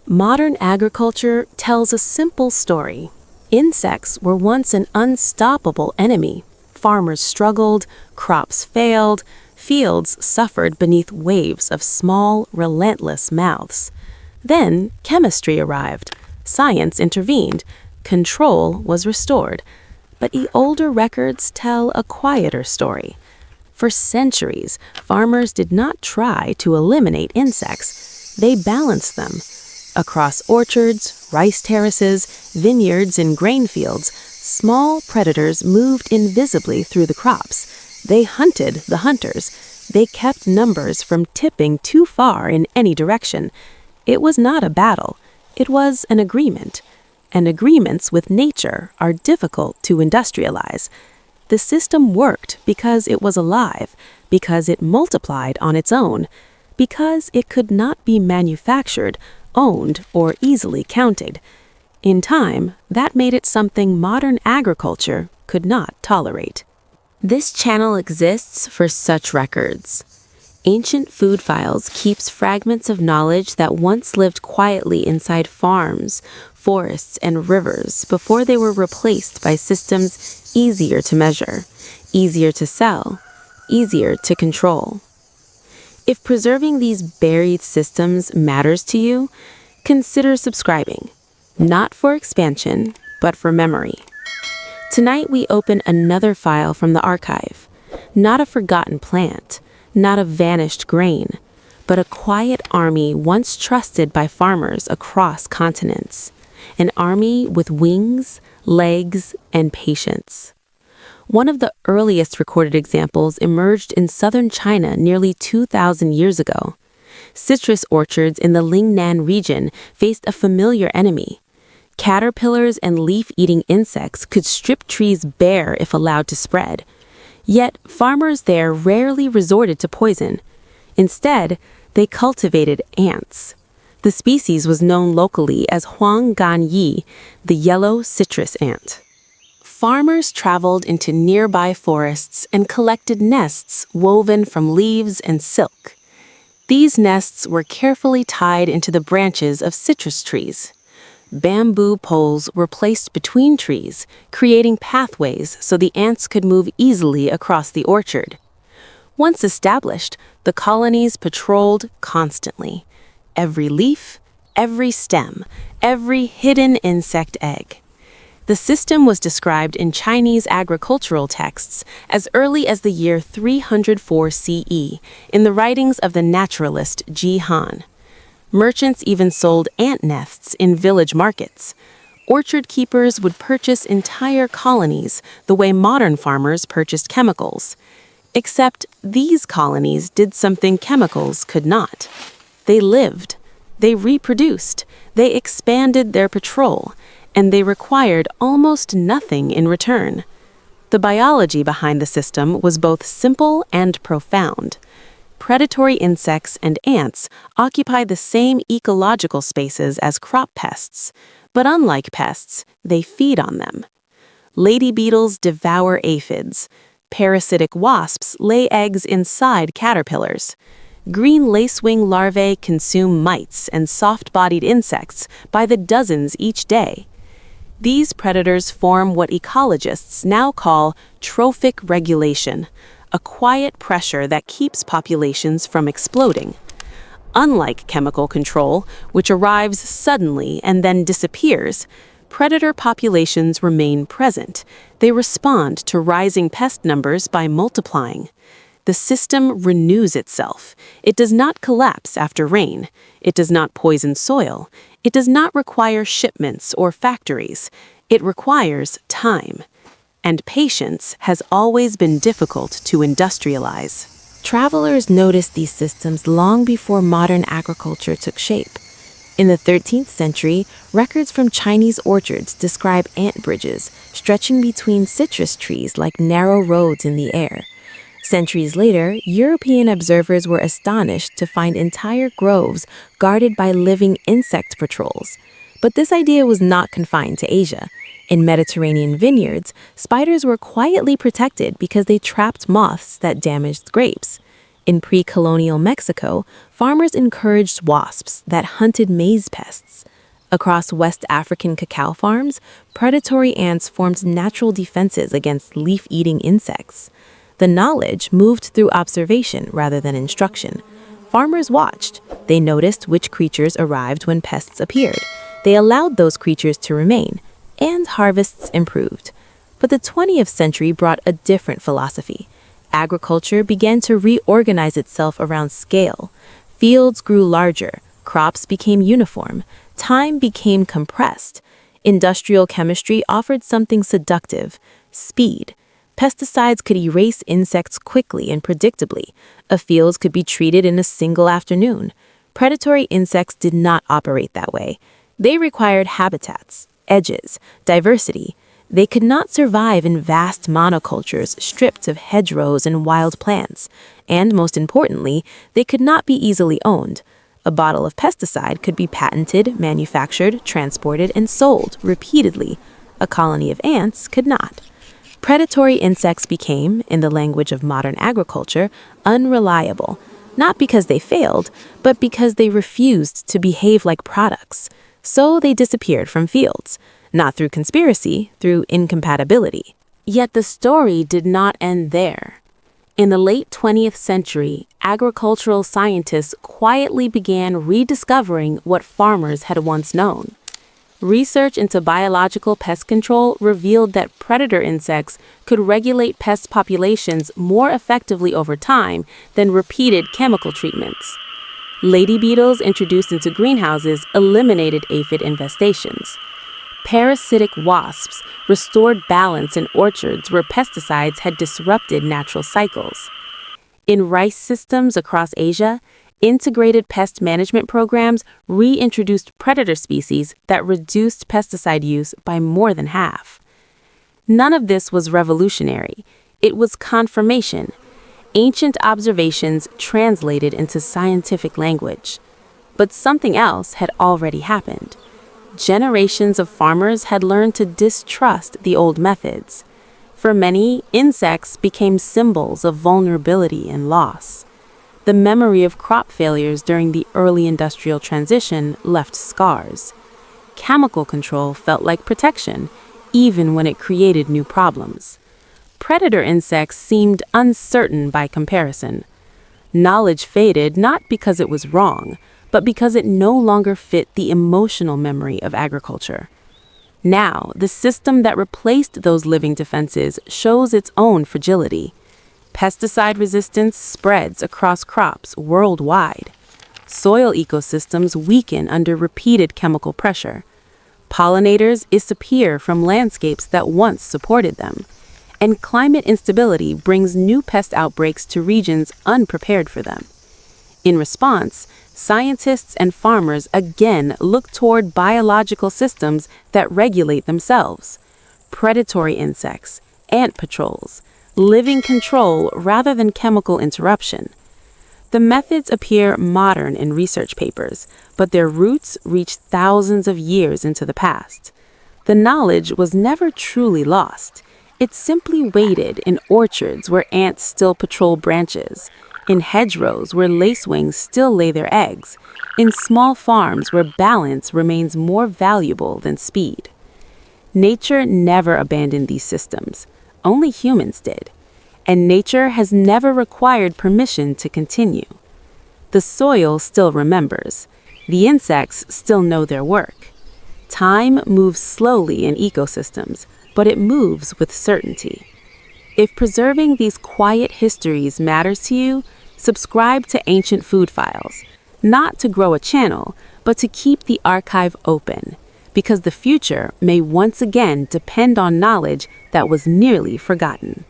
Modern agriculture tells a simple story. Insects were once an unstoppable enemy. Farmers struggled, crops failed, fields suffered beneath waves of small, relentless mouths. Then chemistry arrived, science intervened, control was restored. But the older records tell a quieter story. For centuries, farmers did not try to eliminate insects. They balanced them. Across orchards, rice terraces, vineyards, and grain fields, small predators moved invisibly through the crops. They hunted the hunters. They kept numbers from tipping too far in any direction. It was not a battle. It was an agreement. And agreements with nature are difficult to industrialize. The system worked because it was alive, because it multiplied on its own, because it could not be manufactured, owned, or easily counted. In time, that made it something modern agriculture could not tolerate. This channel exists for such records. Ancient Food Files keeps fragments of knowledge that once lived quietly inside farms, forests, and rivers before they were replaced by systems easier to measure, easier to sell, easier to control. If preserving these buried systems matters to you, consider subscribing, not for expansion, but for memory. Tonight we open another file from the archive, not a forgotten plant, not a vanished grain, but a quiet army once trusted by farmers across continents. An army with wings, legs, and patience. One of the earliest recorded examples emerged in southern China nearly 2,000 years ago. Citrus orchards in the Lingnan region faced a familiar enemy. Caterpillars and leaf-eating insects could strip trees bare if allowed to spread. Yet, farmers there rarely resorted to poison. Instead, they cultivated ants. The species was known locally as Huang Gan Yi, the yellow citrus ant. Farmers traveled into nearby forests and collected nests woven from leaves and silk. These nests were carefully tied into the branches of citrus trees. Bamboo poles were placed between trees, creating pathways so the ants could move easily across the orchard. Once established, the colonies patrolled constantly. Every leaf, every stem, every hidden insect egg. The system was described in Chinese agricultural texts as early as the year 304 CE in the writings of the naturalist Ji Han. Merchants even sold ant nests in village markets. Orchard keepers would purchase entire colonies the way modern farmers purchased chemicals. Except these colonies did something chemicals could not. They lived, they reproduced, they expanded their patrol, and they required almost nothing in return. The biology behind the system was both simple and profound. Predatory insects and ants occupy the same ecological spaces as crop pests, but unlike pests, they feed on them. Lady beetles devour aphids. Parasitic wasps lay eggs inside caterpillars. Green lacewing larvae consume mites and soft-bodied insects by the dozens each day. These predators form what ecologists now call trophic regulation, a quiet pressure that keeps populations from exploding. Unlike chemical control, which arrives suddenly and then disappears, predator populations remain present. They respond to rising pest numbers by multiplying. The system renews itself. It does not collapse after rain. It does not poison soil. It does not require shipments or factories. It requires time. And patience has always been difficult to industrialize. Travelers noticed these systems long before modern agriculture took shape. In the 13th century, records from Chinese orchards describe ant bridges stretching between citrus trees like narrow roads in the air. Centuries later, European observers were astonished to find entire groves guarded by living insect patrols. But this idea was not confined to Asia. In Mediterranean vineyards, spiders were quietly protected because they trapped moths that damaged grapes. In pre-colonial Mexico, farmers encouraged wasps that hunted maize pests. Across West African cacao farms, predatory ants formed natural defenses against leaf-eating insects. The knowledge moved through observation rather than instruction. Farmers watched. They noticed which creatures arrived when pests appeared. They allowed those creatures to remain, and harvests improved. But the 20th century brought a different philosophy. Agriculture began to reorganize itself around scale. Fields grew larger, crops became uniform, time became compressed. Industrial chemistry offered something seductive: speed. Pesticides could erase insects quickly and predictably. A field could be treated in a single afternoon. Predatory insects did not operate that way. They required habitats, edges, diversity. They could not survive in vast monocultures stripped of hedgerows and wild plants. And most importantly, they could not be easily owned. A bottle of pesticide could be patented, manufactured, transported, and sold repeatedly. A colony of ants could not. Predatory insects became, in the language of modern agriculture, unreliable, not because they failed, but because they refused to behave like products. So they disappeared from fields, not through conspiracy, through incompatibility. Yet the story did not end there. In the late 20th century, agricultural scientists quietly began rediscovering what farmers had once known. Research into biological pest control revealed that predator insects could regulate pest populations more effectively over time than repeated chemical treatments. Lady beetles introduced into greenhouses eliminated aphid infestations. Parasitic wasps restored balance in orchards where pesticides had disrupted natural cycles. In rice systems across Asia, integrated pest management programs reintroduced predator species that reduced pesticide use by more than half. None of this was revolutionary. It was confirmation. Ancient observations translated into scientific language. But something else had already happened. Generations of farmers had learned to distrust the old methods. For many, insects became symbols of vulnerability and loss. The memory of crop failures during the early industrial transition left scars. Chemical control felt like protection, even when it created new problems. Predator insects seemed uncertain by comparison. Knowledge faded not because it was wrong, but because it no longer fit the emotional memory of agriculture. Now, the system that replaced those living defenses shows its own fragility. Pesticide resistance spreads across crops worldwide. Soil ecosystems weaken under repeated chemical pressure. Pollinators disappear from landscapes that once supported them. And climate instability brings new pest outbreaks to regions unprepared for them. In response, scientists and farmers again look toward biological systems that regulate themselves. Predatory insects, ant patrols, living control rather than chemical interruption. The methods appear modern in research papers, but their roots reach thousands of years into the past. The knowledge was never truly lost. It simply waited in orchards where ants still patrol branches, in hedgerows where lacewings still lay their eggs, in small farms where balance remains more valuable than speed. Nature never abandoned these systems. Only humans did. And nature has never required permission to continue. The soil still remembers. The insects still know their work. Time moves slowly in ecosystems, but it moves with certainty. If preserving these quiet histories matters to you, subscribe to Ancient Food Files, not to grow a channel, but to keep the archive open, because the future may once again depend on knowledge that was nearly forgotten.